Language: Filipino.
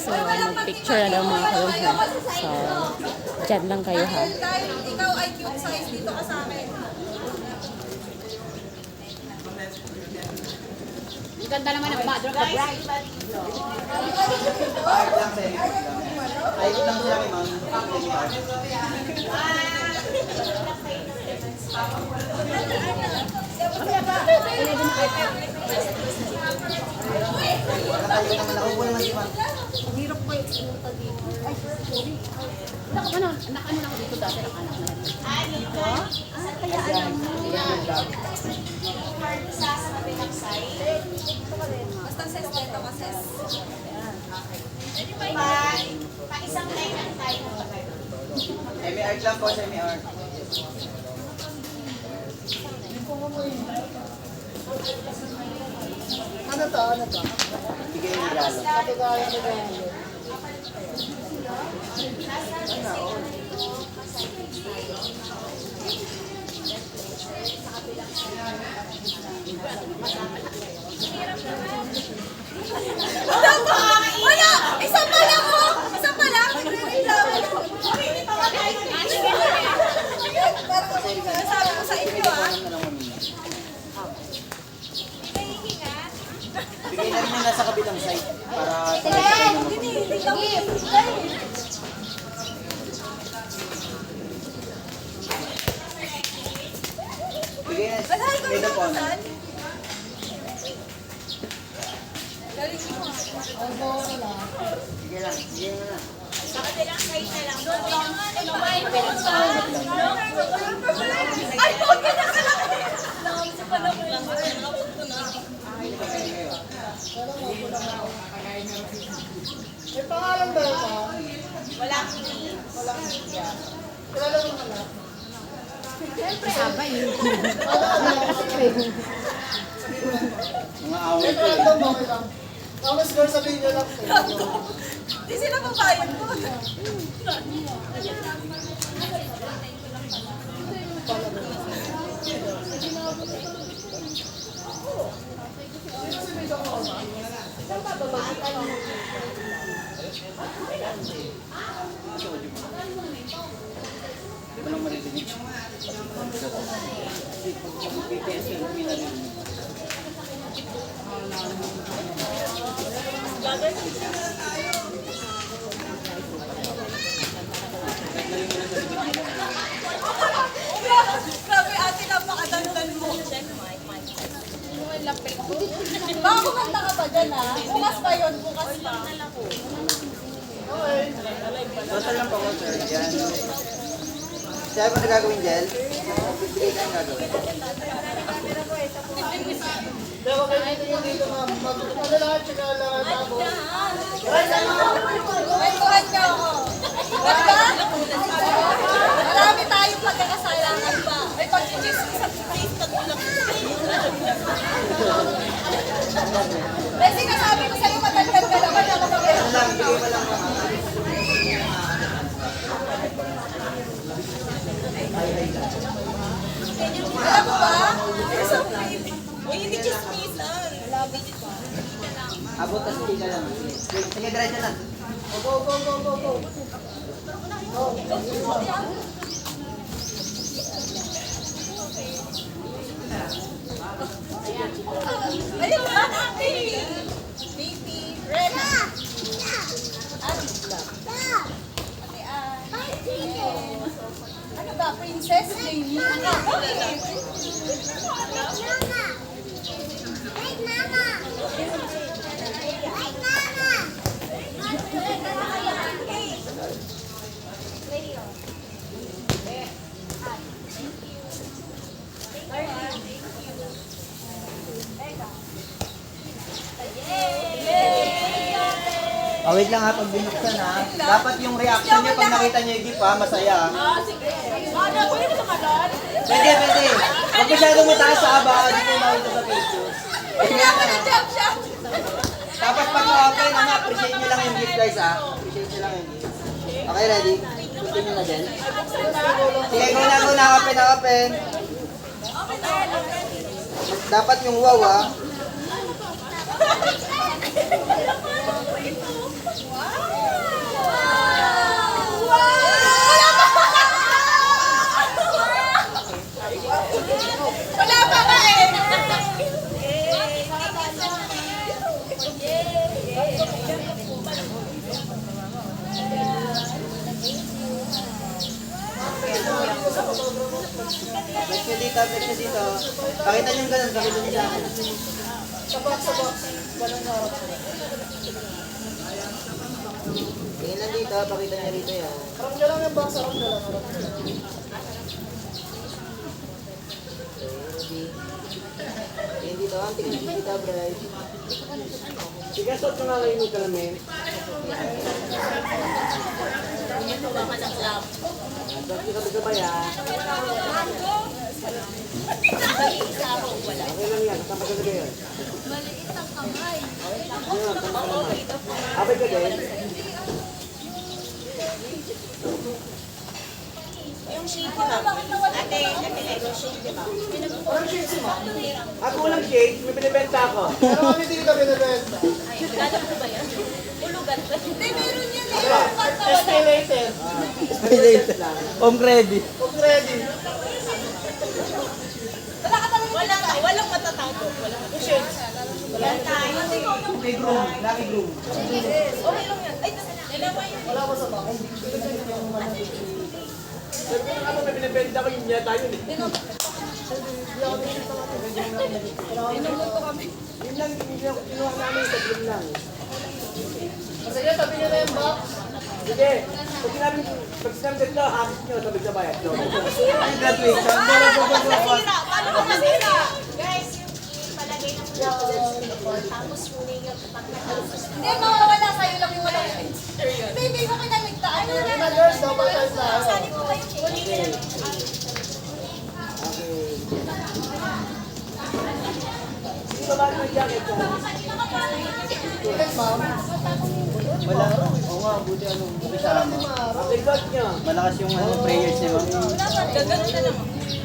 So, mag-picture na daw mga kalumhan. So, dyan lang kayo ha. Ikaw ay cute size dito ka sa akin. Ang ganda naman ng Mother of the Bride. Ayot lang siya kay ma'am. Nakatayo naman ako. Huwag naman si ma'am. Hirap ko yung sinuta dito. Ay, sorry. Ano na ako dito dati, nakanak na rin. Kaya alam mo. Basta ses dito ka ses. Pa-isang line lang tayo. Semi-art lang po, semi-art. Ano to? Ano to? Bigay yung regalo. Kategorya ni Benji. Wala! Isa pa lang mo! Isa pa lang! Nagre-reklamo. Sabi ko sa inyo ah. Bigay na rin yung nasa kabilang side. Para Hindi lang. bigay na. Malahal ko May rin po. ako saan. Galing mo. Bigay lang. Bigay mo na. Sa kabilang side na lang. Ay, huwag ka na kalaki! May pangalan ba ito? Wala akong name. Kilala mo ka na? Mga away Ito ko lang eh. to, okay lang. Tapos girl, sabihin nyo lang. Hindi sila babayad mo. Di ba lang marinig? BTS yun, hindi narinig. Grabe ate, napakadandan mo. Baka kumanta ka pa dyan ha? Bukas pa yun, bukas pa. Water lang pa, water. Yan. Siya ba na gagawin, Jel? Bigay ka yung gagawin. Pero kayo dito ma'am. Ano lahat, tsaka lahat ako. Kwentuhan niyo ako. Diba? Marami tayong pagkakasalangan pa. Ay, pag-chismis sa Facebook ko lang. Kasi nasabi ko sa'yo, matagdag ka naman ako Ano lang, bigay mo lang mga. Alam mo ba? There's a baby. Uy, hindi chismisan. Abot tas hindi ka lang. Sige, diretso na. Go, go, go, go, go. Ayun na. Baby. Baby. Red. Ano ba? Princess? Baby? Oh, wait lang ha, pag binuksan ha. Dapat yung reaction niyo pag nakita niyo yung gift ha, masaya. Sige. Ano? Pwede sa kanan? Pwede, pwede. Huwag masyadong mataas sa aba, hindi ko makita sa pictures. Hindi ako na-jump shot. Tapos pag na-open, appreciate nyo lang yung gift guys ha. Appreciate nyo lang yung gift. Okay, ready? Continue na din. Sige, go na, open na, open. Dapat yung wow ha. Wow! dito, flex nyo dito. Pakita nyo yung ganun, pakita nyo sa akin. Sa box, sa box. Ganun na harap. Tingin lang dito, pakita nyo rito yan. Harap nyo lang yung box, harap nyo lang. Harap nyo lang. Okay, ready? Tingin dito, tingin dito, Bryce. Sige, suot ko nga ngayon yung kalamin. Dati kami sabay ah. Okay lang yan, kasama ka na yun. Maliit ang kamay. Abay ka din. Yung shade, di ba? Ate, yung shade, di ba? Walang shades mo? Ako walang shades, may binibenta ako. Pero kami hindi ka binibenta. Gano'n po ba yan? Ulugan ba? Hindi, meron yan eh. Diba? Escalator. Later. Home ready. Kung ready. Walang matatago. Walang Shades. Yan tayo. Lucky groom, lucky groom. Okay lang yan. Ay, dalawa yun. Wala ko sa box. Sabi ko nga may binibenta ko yun yata yun eh. Yun lang, kinuha namin sa gym lang. Sige, sabi nyo na yung box. Sige, pag sinabi dito, hakit nyo, sabi sa bayad. Ay, graduation. Masira. Paano ba masira? Guys, yung palagay ng flower. Tapos yung pag natapos. Hindi, mawawala sa'yo lang yung walang experience. Baby, ko kinamigtaan. Mga girls, double size na. Sali po kayo. Kunin ko lang. Hindi ba ba yung jacket ko? Ticket, ma'am. Wala. Oo nga, buti ano, kasama. Ang likod nyo. Malakas yung prayers ni ma'am. Gagano na lang.